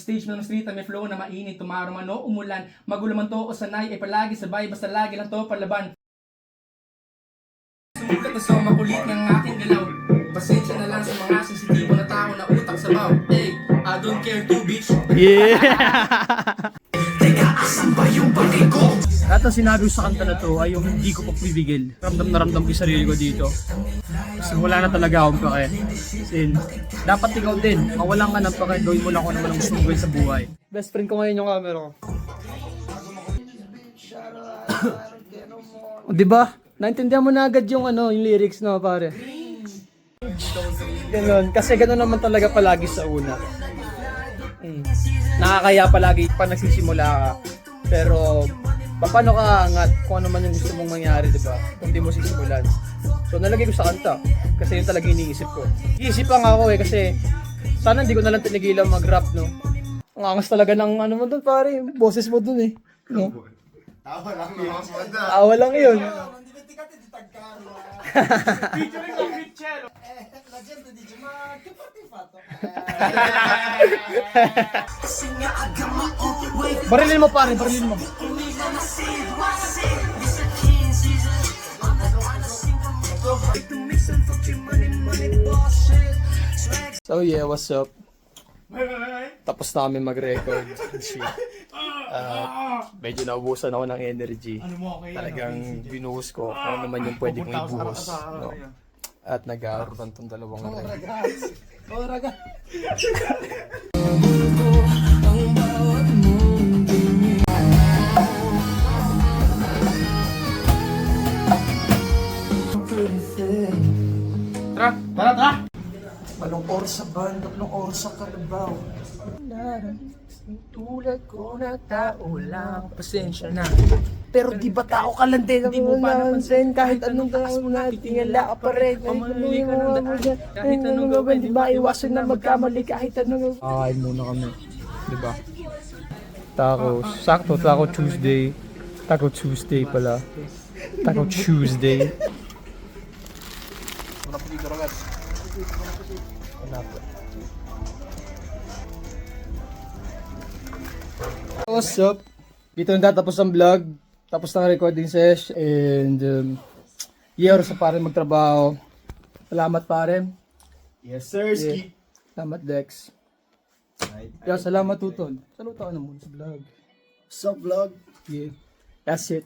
stage mo ng street may flow na mainit, tumaro man o umulan, magulo man to o sanay, ay palagi sabay, basta lagi lang to palaban. Sumulat na sa makulit ng aking galaw, pasensya na lang sa mga sensitibo na tao na utak sa baw. Hey, I don't care too, bitch. Yeah! Teka, asan ba yung bagay ko? At ang sinabi ko sa kanta na to ay yung hindi ko pagpibigil. Ramdam na ramdam ko yung sarili ko dito. Kasi wala na talaga akong pake. Kasi dapat ikaw din, mawalan ka ng pake, gawin mo lang kung ano man ang gusto mo gawin sa buhay. Best friend ko ngayon yung camera ko. Di ba? Naintindihan mo na agad yung yung lyrics no, pare. Ganon, kasi ganon naman talaga palagi sa una. Nakakaya palagi pa nagsisimula ka. Pero paano ka angat kung ano man yung gusto mong mangyari, di ba? Kung di mo sisimulan. So nalagay ko sa kanta kasi yun talaga iniisip ko. Iisip lang ako kasi sana hindi ko na lang tinigilan mag-rap, no? Ang angas talaga ng ano mo doon, pare, yung boses mo doon eh. No? Tawa lang naman mo na. Tawa lang yun. Featuring ng Richel. Barilin mo pare, barilin mo. So yeah, what's up? Tapos na kami mag-record. Medyo naubusan ako ng energy. Talagang binuhos ko kung ano naman yung pwede kong ibuhos. No? At nag-aarutan tong dalawang rin. Tara! Walong oras sa band, 3 oras sa kalabaw. Tulad ko na tao lang, pasensya na. Pero di ba tao ka lang din? Hindi mo pa napansin kahit anong taon na tingala ka pa rin. Pamali ka ng daan, kahit anong gawin, di ba iwasan na magkamali kahit anong gawin? Kakain muna kami, di ba? Tacos, sakto, Taco Tuesday. Taco Tuesday pala. Taco Tuesday. What's up? Dito na tatapos ang vlog. Tapos na ang recording sesh. And yeah, oras na pare magtrabaho. Salamat pare. Yes sir, Ski. Salamat Dex. Yeah, salamat Tutol. Saluto ka na muna sa vlog. What's up vlog? Yeah. That's it.